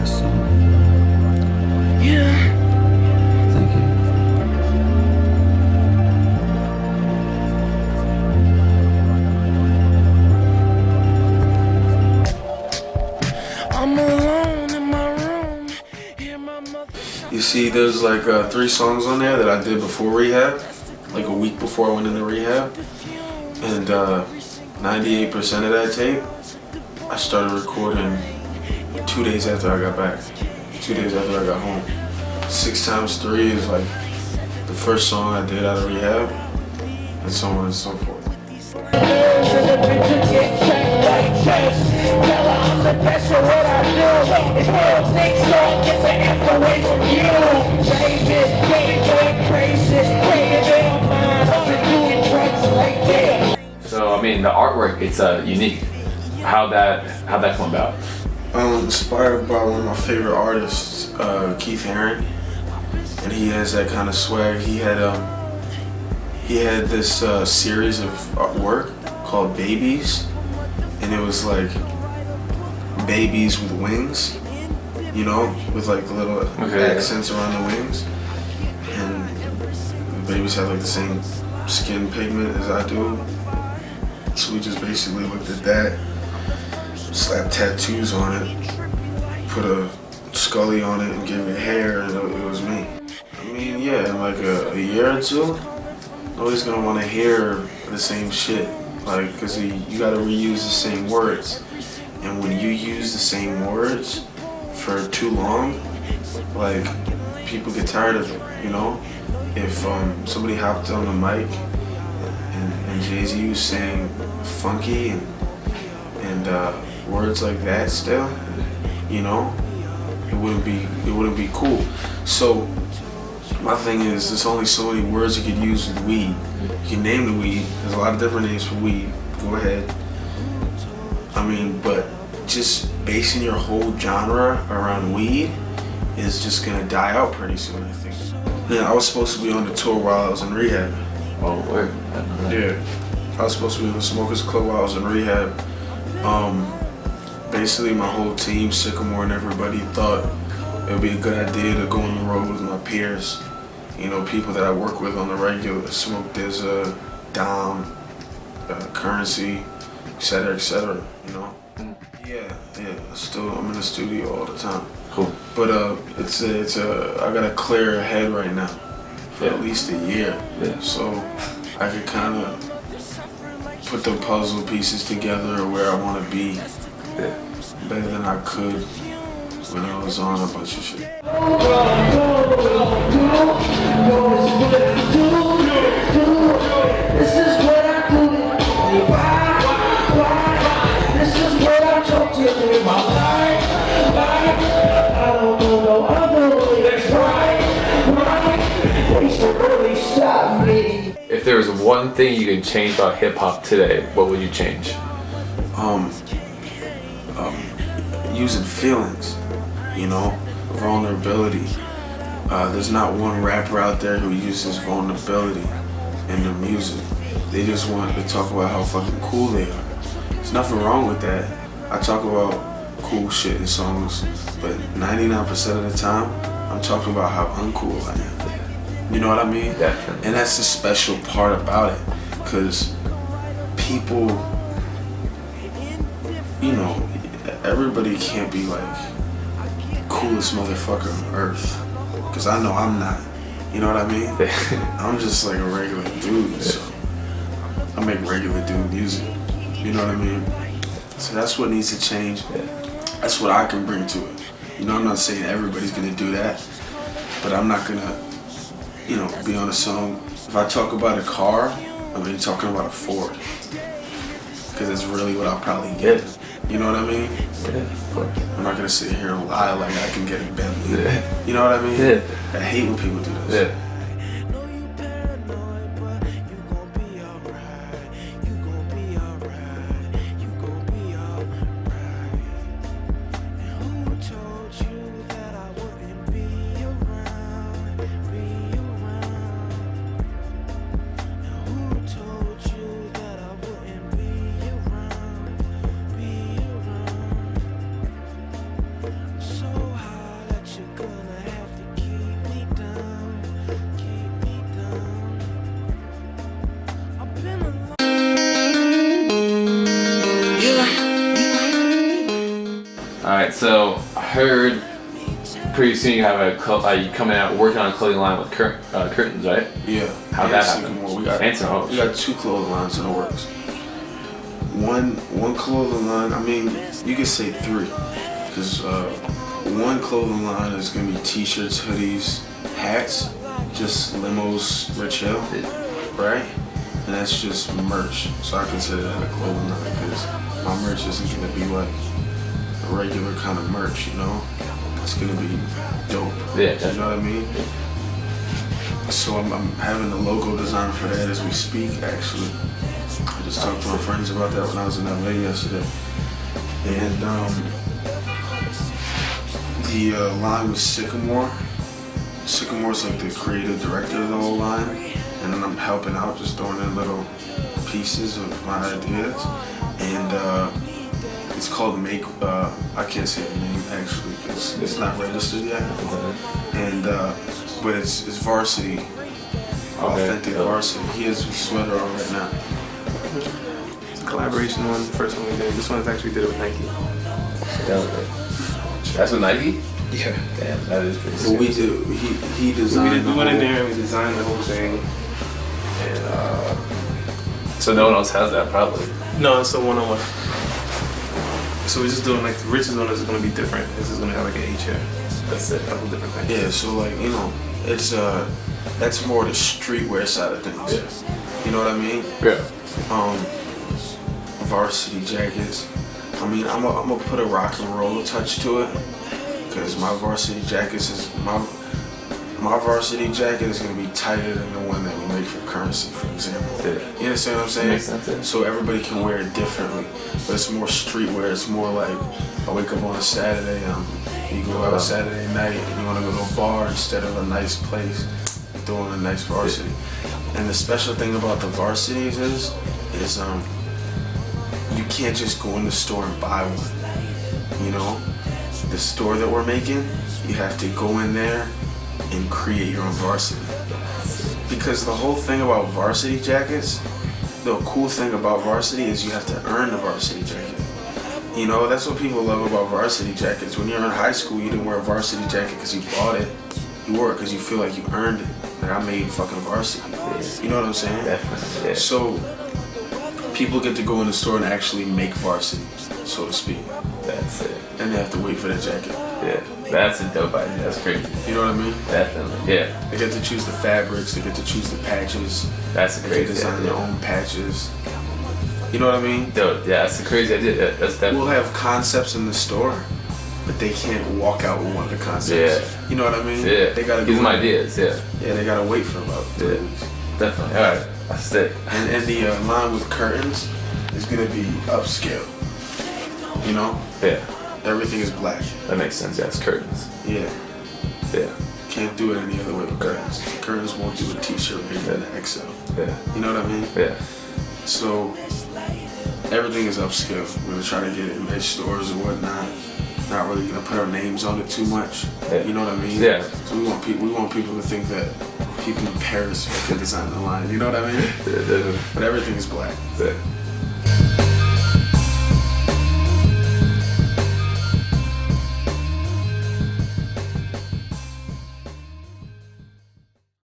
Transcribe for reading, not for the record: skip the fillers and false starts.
nice song. Yeah. Thank you. I'm alone in my room. Hear my mother shout. You see, there's like 3 songs on there that I did before rehab, like a week before I went into rehab, and 98% of that tape I started recording 2 days after I got back, 2 days after I got home. 6 times 3 is like the first song I did out of rehab, and so on and so forth. So I mean, the artwork, it's unique. How'd that come about? Inspired by one of my favorite artists, Keith Haring, and he has that kind of swag. He had this series of work called Babies, and it was like babies with wings, you know, with like the little accents around the wings, and the babies have like the same skin pigment as I do. So we just basically looked at that, slapped tattoos on it, put a Scully on it, and gave it hair, and it was me. I mean, yeah, in like a year or two, nobody's gonna want to hear the same shit, like, cause you gotta reuse the same words, and when you use the same words for too long, like, people get tired of it, you know? If somebody hopped on the mic and Jay-Z was saying funky and words like that still, you know, it wouldn't be cool. So my thing is, there's only so many words you could use with weed. You can name the weed. There's a lot of different names for weed. Go ahead. I mean, but just basing your whole genre around weed is just gonna die out pretty soon, I think. Yeah, I was supposed to be on the tour while I was in rehab. Oh, word. Yeah, I was supposed to be in the Smokers Club while I was in rehab. Basically, my whole team, Sycamore and everybody, thought it would be a good idea to go on the road with my peers. You know, people that I work with on the regular, Smoke Dizza, Dom, Currency, etc., you know? Yeah, I'm in the studio all the time. Cool. But I got a clear head right now for at least a year. Yeah. So I could kind of put the puzzle pieces together where I want to be better than I could when I was on a bunch of shit. This is what I do. This is what I talk to in my life. I don't know no other way. That's right. They should really stop me. If there was one thing you could change about hip hop today, what would you change? Using feelings, you know, vulnerability. There's not one rapper out there who uses vulnerability in their music. They just want to talk about how fucking cool they are. There's nothing wrong with that. I talk about cool shit in songs, but 99% of the time, I'm talking about how uncool I am. You know what I mean? Definitely. And that's the special part about it, because people, you know, everybody can't be like coolest motherfucker on earth, because I know I'm not. You know what I mean? I'm just like a regular dude, so I make regular dude music. You know what I mean? So that's what needs to change. That's what I can bring to it. You know, I'm not saying everybody's gonna do that, but I'm not gonna, you know, be on a song. If I talk about a car, I'm really talking about a Ford, because that's really what I'll probably get. You know what I mean? Yeah. I'm not gonna sit here and lie like I can get a Bentley. You know what I mean? Yeah. I hate when people do this. Yeah. So right, so I heard pretty soon you have you coming out working on a clothing line with curtains, right? Yeah. How'd that happen? We got 2 clothing lines in the works. One clothing line, I mean, you could say 3, because one clothing line is gonna be t-shirts, hoodies, hats, just limos, Rich Hill, right? And that's just merch, so I consider that a clothing line because my merch isn't gonna be like a regular kind of merch, you know? It's gonna be dope. Yeah. You know what I mean? So I'm having the logo design for that as we speak, actually. I just talked to my friends about that when I was in LA yesterday. And the line was Sycamore. Sycamore's like the creative director of the whole line. And then I'm helping out, just throwing in little pieces of my ideas. And it's called I can't say the name actually, because it's not registered yet. And but it's Varsity, authentic Varsity. He has a sweater on right now. It's a collaboration one, the first one we did. This one actually did it with Nike. That's with Nike? Yeah. Damn, that is pretty So sick. we did. He designed. We went in there and we designed the whole thing. And So no one else has that, probably. no, it's a one-on-one. So we're just doing like the Rich's one is gonna be different. This is gonna have like an H here. That's it, a couple different things. Yeah. So like it's that's more the streetwear side of things. Yeah. You know what I mean? Yeah. Varsity jackets. I mean, I'm gonna put a rock and roll touch to it, because my varsity jacket is gonna be tighter than the one that we make for Currency, for example. Yeah. You understand what I'm saying? Makes sense, yeah. So everybody can wear it differently, but it's more streetwear. It's more like I wake up on a Saturday, you go out Saturday night and you wanna go to a bar instead of a nice place, doing a nice varsity. And the special thing about the varsities is you can't just go in the store and buy one. You know, the store that we're making, you have to go in there and create your own varsity. Because the whole thing about varsity jackets, the cool thing about varsity is you have to earn the varsity jacket. You know, that's what people love about varsity jackets. When you're in high school, you didn't wear a varsity jacket because you bought it. You wore it because you feel like you earned it. Like, I made fucking varsity. You know what I'm saying? Definitely. Yeah. So people get to go in the store and actually make varsity, so to speak. That's it. And they have to wait for that jacket. Yeah. That's a dope idea. That's crazy. You know what I mean? Definitely. Yeah. They get to choose the fabrics, they get to choose the patches. That's a They crazy design idea. their own patches. You know what I mean? Dope. Yeah, that's a crazy idea. That's definitely. We'll have concepts in the store, but they can't walk out with one of the concepts. Yeah. You know what I mean? Yeah. They gotta give them go- ideas. Yeah. Yeah, they gotta wait for about 3 Yeah. weeks. Definitely. All right. That's sick. And the line with curtains is gonna be upscale. You know? Yeah. Everything is black. That makes sense. Yeah, it's curtains. Yeah. Yeah. Can't do it any other way with curtains. Curtains won't do a t-shirt bigger than an XL. Yeah. You know what I mean? Yeah. So everything is upscale. We're gonna try to get it in nice stores or whatnot. Not really gonna put our names on it too much. Yeah. You know what I mean? Yeah. So we want people to think that people in Paris can design the line. You know what I mean? Yeah, definitely. But everything is black. Yeah.